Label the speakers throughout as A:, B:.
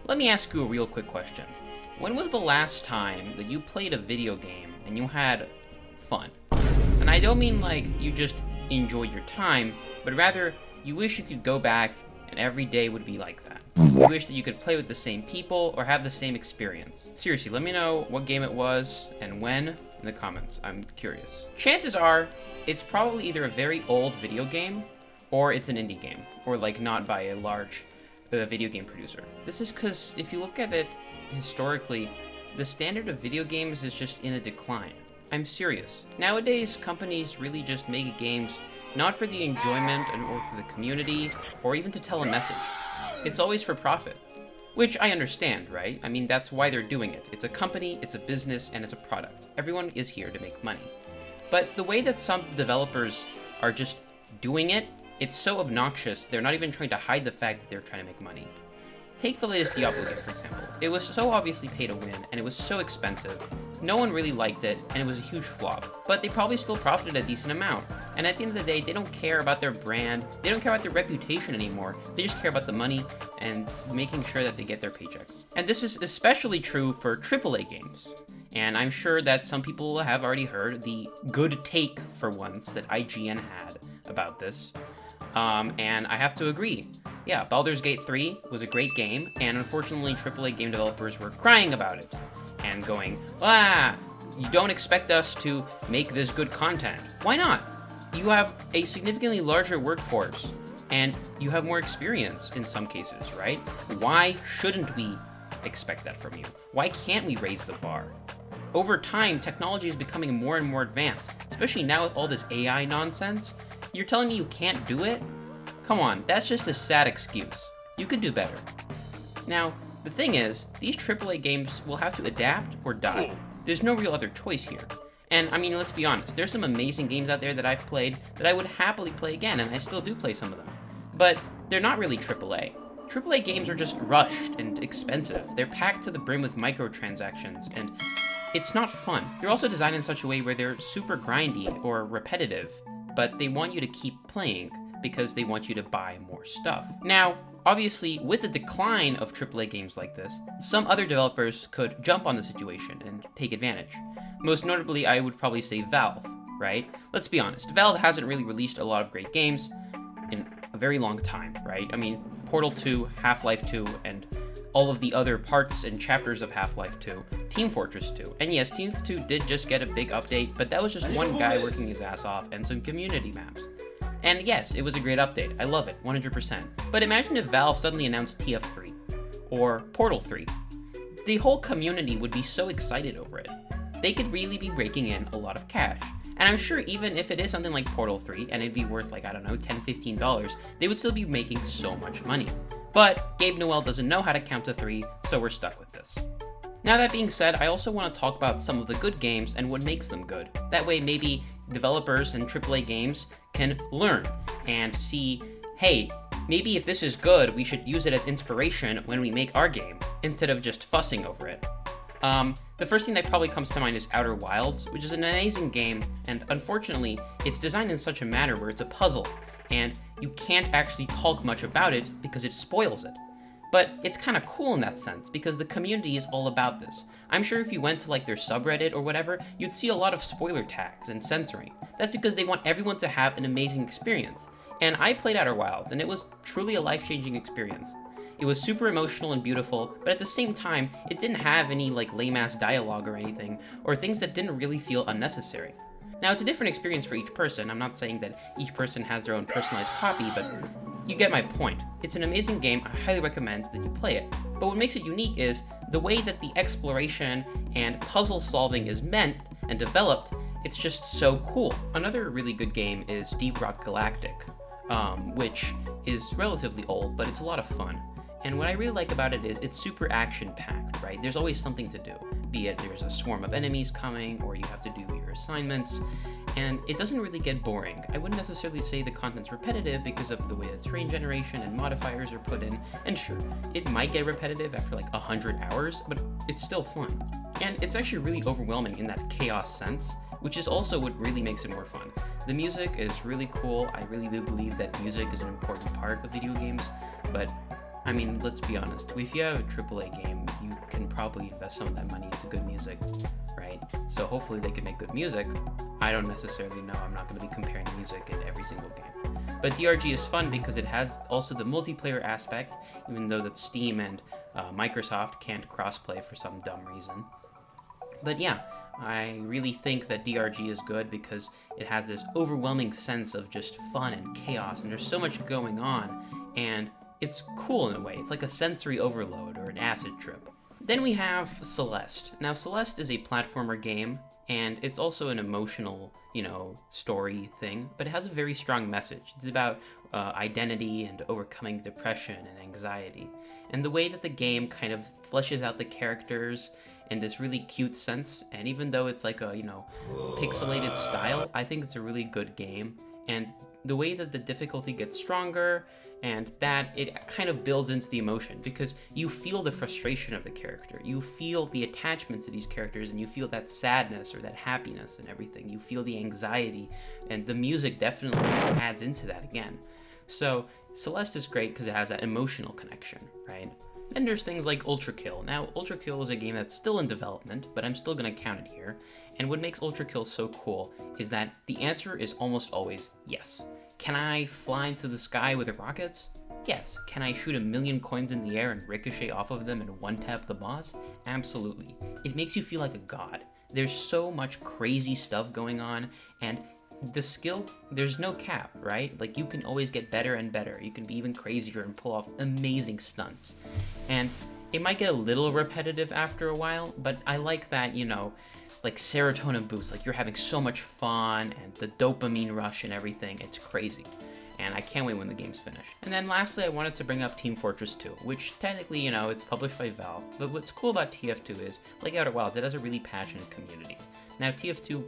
A: Let me ask you a real quick question. When was the last time that you played a video game and you had fun? And I don't mean like you just enjoy your time, but rather you wish you could go back and every day would be like that. You wish that you could play with the same people or have the same experience. Seriously, let me know what game it was and when in the comments. I'm curious. Chances are it's probably either a very old video game or it's an indie game, or like not by a large video game producer. This is because if you look at it historically, the standard of video games is just in a decline. I'm serious. Nowadays, companies really just make games not for the enjoyment or for the community, or even to tell a message. It's always for profit. Which I understand, right? I mean, that's why they're doing it. It's a company, it's a business, and it's a product. Everyone is here to make money. But the way that some developers are just doing it, it's so obnoxious, they're not even trying to hide the fact that they're trying to make money. Take the latest Diablo game, for example. It was so obviously pay to win, and it was so expensive. No one really liked it, and it was a huge flop. But they probably still profited a decent amount. And at the end of the day, they don't care about their brand, they don't care about their reputation anymore. They just care about the money and making sure that they get their paychecks. And this is especially true for AAA games. And I'm sure that some people have already heard the good take, for once, that IGN had about this. And I have to agree. Yeah, Baldur's Gate 3 was a great game, and unfortunately AAA game developers were crying about it, and going, you don't expect us to make this good content. Why not? You have a significantly larger workforce, and you have more experience in some cases, right? Why shouldn't we expect that from you? Why can't we raise the bar? Over time, technology is becoming more and more advanced, especially now with all this AI nonsense. You're telling me you can't do it? Come on, that's just a sad excuse. You can do better. Now, the thing is, these AAA games will have to adapt or die. There's no real other choice here. And I mean, let's be honest, there's some amazing games out there that I've played that I would happily play again, and I still do play some of them. But they're not really AAA. AAA games are just rushed and expensive. They're packed to the brim with microtransactions, and it's not fun. They're also designed in such a way where they're super grindy or repetitive, but they want you to keep playing because they want you to buy more stuff. Now, obviously, with the decline of AAA games like this, some other developers could jump on the situation and take advantage. Most notably, I would probably say Valve, right? Let's be honest, Valve hasn't really released a lot of great games in a very long time, right? I mean, Portal 2, Half-Life 2, and all of the other parts and chapters of Half-Life 2, Team Fortress 2. And yes, Team 2 did just get a big update, but that was just one guy working his ass off and some community maps. And yes, it was a great update. I love it, 100%. But imagine if Valve suddenly announced TF3 or Portal 3. The whole community would be so excited over it. They could really be raking in a lot of cash. And I'm sure even if it is something like Portal 3 and it'd be worth like, I don't know, $10, $15, they would still be making so much money. But Gabe Newell doesn't know how to count to 3, so we're stuck with this. Now that being said, I also want to talk about some of the good games and what makes them good. That way maybe developers and AAA games can learn and see, hey, maybe if this is good, we should use it as inspiration when we make our game, instead of just fussing over it. The first thing that probably comes to mind is Outer Wilds, which is an amazing game, and unfortunately, it's designed in such a manner where it's a puzzle, and you can't actually talk much about it because it spoils it. But it's kind of cool in that sense, because the community is all about this. I'm sure if you went to like their subreddit or whatever, you'd see a lot of spoiler tags and censoring. That's because they want everyone to have an amazing experience. And I played Outer Wilds, and it was truly a life-changing experience. It was super emotional and beautiful, but at the same time, it didn't have any like lame-ass dialogue or anything, or things that didn't really feel unnecessary. Now, it's a different experience for each person. I'm not saying that each person has their own personalized copy, but you get my point. It's an amazing game. I highly recommend that you play it. But what makes it unique is the way that the exploration and puzzle solving is meant and developed. It's just so cool. Another really good game is Deep Rock Galactic, which is relatively old, but it's a lot of fun. And what I really like about it is it's super action-packed, right? There's always something to do, be it there's a swarm of enemies coming, or you have to do your assignments, and it doesn't really get boring. I wouldn't necessarily say the content's repetitive because of the way the terrain generation and modifiers are put in, and sure, it might get repetitive after like 100 hours, but it's still fun. And it's actually really overwhelming in that chaos sense, which is also what really makes it more fun. The music is really cool. I really do believe that music is an important part of video games, but I mean, let's be honest. If you have a AAA game, you can probably invest some of that money into good music, right? So hopefully they can make good music. I don't necessarily know. I'm not going to be comparing music in every single game. But DRG is fun because it has also the multiplayer aspect, even though that Steam and Microsoft can't crossplay for some dumb reason. But yeah, I really think that DRG is good because it has this overwhelming sense of just fun and chaos, and there's so much going on, and it's cool in a way. It's like a sensory overload or an acid trip. Then we have Celeste. Now, Celeste is a platformer game, and it's also an emotional, story thing, but it has a very strong message. It's about identity and overcoming depression and anxiety. And the way that the game kind of fleshes out the characters in this really cute sense, and even though it's like a, pixelated style, I think it's a really good game. And the way that the difficulty gets stronger, and that it kind of builds into the emotion, because you feel the frustration of the character, you feel the attachment to these characters, and you feel that sadness or that happiness and everything. You feel the anxiety, and the music definitely adds into that again. So Celeste is great because it has that emotional connection, right? Then there's things like Ultra Kill. Now, Ultra Kill is a game that's still in development, but I'm still going to count it here. And what makes Ultra Kill so cool is that the answer is almost always yes. Can I fly into the sky with rockets? Yes. Can I shoot 1,000,000 coins in the air and ricochet off of them and one-tap the boss? Absolutely. It makes you feel like a god. There's so much crazy stuff going on, and the skill, there's no cap, right? Like, you can always get better and better. You can be even crazier and pull off amazing stunts. And it might get a little repetitive after a while, but I like that, like serotonin boost, like you're having so much fun and the dopamine rush and everything. It's crazy. And I can't wait when the game's finished. And then lastly, I wanted to bring up Team Fortress 2, which technically, it's published by Valve. But what's cool about TF2 is, like Outer Wilds, it has a really passionate community. Now, TF2,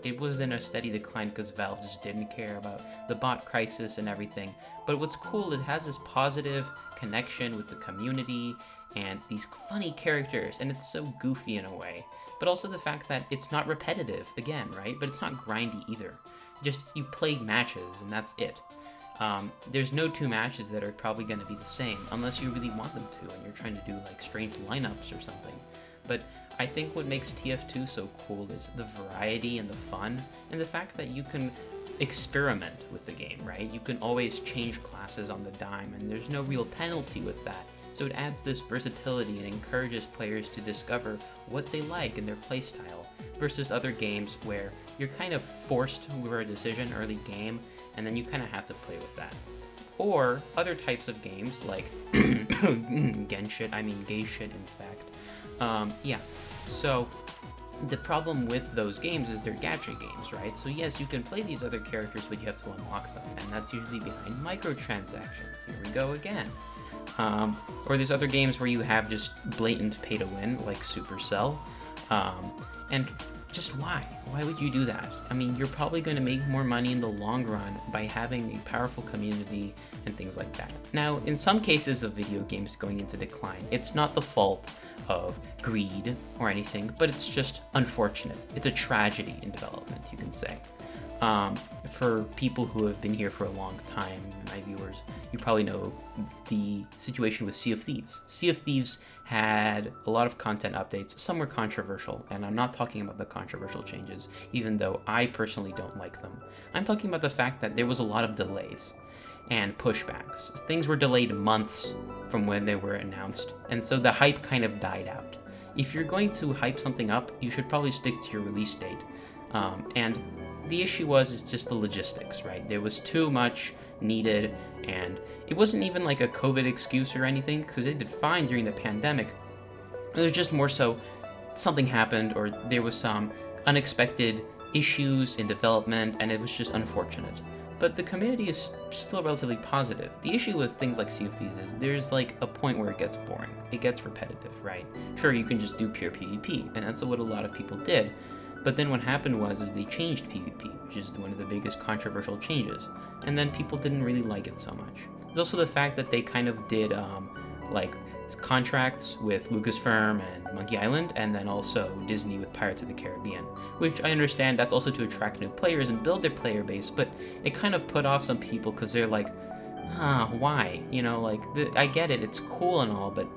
A: it was in a steady decline because Valve just didn't care about the bot crisis and everything. But what's cool is it has this positive connection with the community and these funny characters, and it's so goofy in a way. But also the fact that it's not repetitive, again, right? But it's not grindy either. Just, you play matches, and that's it. There's no two matches that are probably going to be the same, unless you really want them to, and you're trying to do, like, strange lineups or something. But I think what makes TF2 so cool is the variety and the fun, and the fact that you can experiment with the game, right? You can always change classes on the dime, and there's no real penalty with that. So it adds this versatility and encourages players to discover what they like in their playstyle, versus other games where you're kind of forced for a decision early game, and then you kind of have to play with that. Or other types of games like gay shit, in fact. Yeah, so the problem with those games is they're gacha games, right? So yes, you can play these other characters, but you have to unlock them, and that's usually behind microtransactions. Here we go again. Or there's other games where you have just blatant pay to win, like Supercell. And just why? Why would you do that? I mean, you're probably going to make more money in the long run by having a powerful community and things like that. Now, in some cases of video games going into decline, it's not the fault of greed or anything, but it's just unfortunate. It's a tragedy in development, you can say. For people who have been here for a long time, my viewers, you probably know the situation with Sea of Thieves. Sea of Thieves had a lot of content updates. Some were controversial, and I'm not talking about the controversial changes, even though I personally don't like them. I'm talking about the fact that there was a lot of delays and pushbacks. Things were delayed months from when they were announced, and so the hype kind of died out. If you're going to hype something up, you should probably stick to your release date. And the issue is just the logistics, right? There was too much needed, and it wasn't even like a COVID excuse or anything, because they did fine during the pandemic. It was just more so something happened, or there was some unexpected issues in development, and it was just unfortunate. But the community is still relatively positive. The issue with things like Sea of Thieves is there's like a point where it gets boring. It gets repetitive, right? Sure, you can just do pure PvP, and that's what a lot of people did. But then what happened was they changed PvP, which is one of the biggest controversial changes, and then people didn't really like it so much. There's also the fact that they kind of did like contracts with Lucasfilm and Monkey Island, and then also Disney with Pirates of the Caribbean, which I understand that's also to attract new players and build their player base, but it kind of put off some people because they're like, why? You know, like, I get it, it's cool and all, but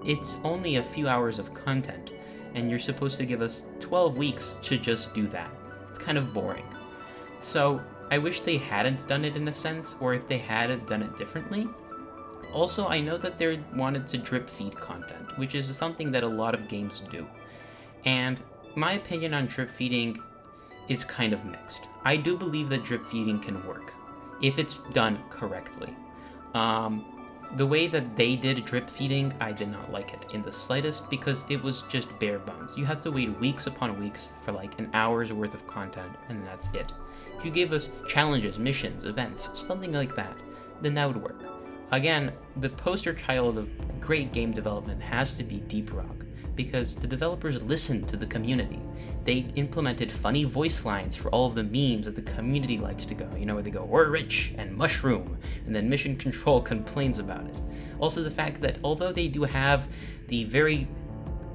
A: it's only a few hours of content, and you're supposed to give us 12 weeks to just do that. It's kind of boring. So, I wish they hadn't done it in a sense, or if they had done it differently. Also, I know that they wanted to drip feed content, which is something that a lot of games do. And my opinion on drip feeding is kind of mixed. I do believe that drip feeding can work, if it's done correctly. The way that they did drip feeding, I did not like it in the slightest, because it was just bare bones. You had to wait weeks upon weeks for like an hour's worth of content, and that's it. If you gave us challenges, missions, events, something like that, then that would work. Again, the poster child of great game development has to be Deep Rock, because the developers listened to the community. They implemented funny voice lines for all of the memes that the community likes to go, you know, where they go, "We're rich," and "mushroom," and then Mission Control complains about it. Also the fact that although they do have the very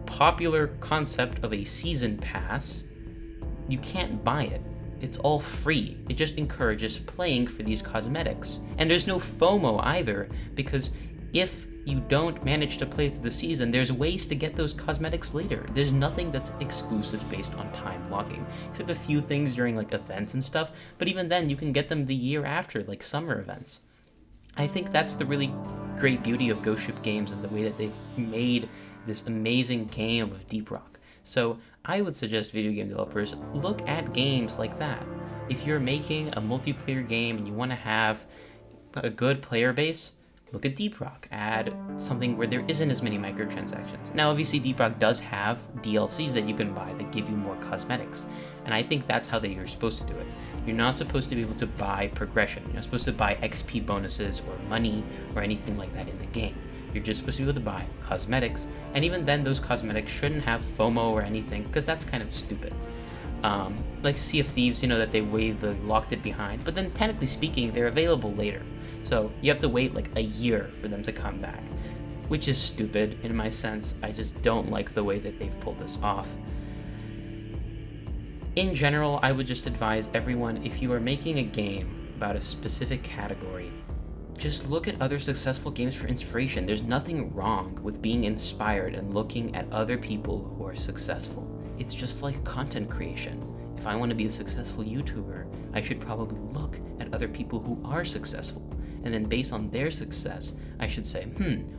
A: popular concept of a season pass, you can't buy it. It's all free. It just encourages playing for these cosmetics. And there's no FOMO either, because if you don't manage to play through the season, there's ways to get those cosmetics later. There's nothing that's exclusive based on time blocking, except a few things during like events and stuff, but even then you can get them the year after, like summer events. I think that's the really great beauty of Ghost Ship Games and the way that they've made this amazing game of Deep Rock. So I would suggest video game developers look at games like that. If you're making a multiplayer game and you want to have a good player base, look at Deep Rock. Add something where there isn't as many microtransactions. Now, obviously, Deep Rock does have DLCs that you can buy that give you more cosmetics, and I think that's how you're supposed to do it. You're not supposed to be able to buy progression. You're not supposed to buy XP bonuses or money or anything like that in the game. You're just supposed to be able to buy cosmetics, and even then, those cosmetics shouldn't have FOMO or anything, because that's kind of stupid. Like Sea of Thieves, you know, that they locked it behind, but then technically speaking, they're available later. So you have to wait like a year for them to come back, which is stupid in my sense. I just don't like the way that they've pulled this off. In general, I would just advise everyone, if you are making a game about a specific category, just look at other successful games for inspiration. There's nothing wrong with being inspired and looking at other people who are successful. It's just like content creation. If I want to be a successful YouTuber, I should probably look at other people who are successful. And then based on their success, I should say,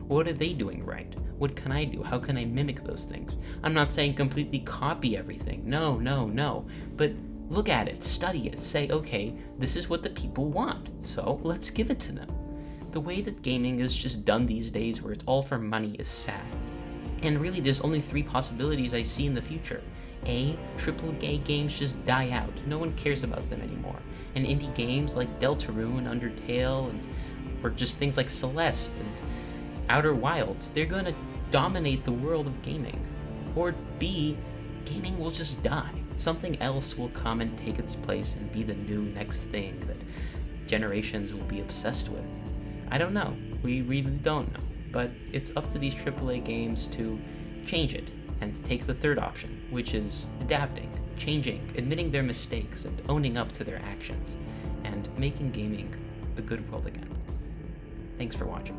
A: what are they doing right? What can I do? How can I mimic those things? I'm not saying completely copy everything. No. But look at it, study it, say, okay, this is what the people want, so let's give it to them. The way that gaming is just done these days, where it's all for money, is sad. And really, there's only 3 possibilities I see in the future. A, AAA games just die out. No one cares about them anymore. And indie games like Deltarune and Undertale, or just things like Celeste and Outer Wilds, they're going to dominate the world of gaming. Or B, gaming will just die. Something else will come and take its place and be the new next thing that generations will be obsessed with. I don't know. We really don't know. But it's up to these AAA games to change it and take the third option, which is adapting, changing, admitting their mistakes, and owning up to their actions, and making gaming a good world again. Thanks for watching.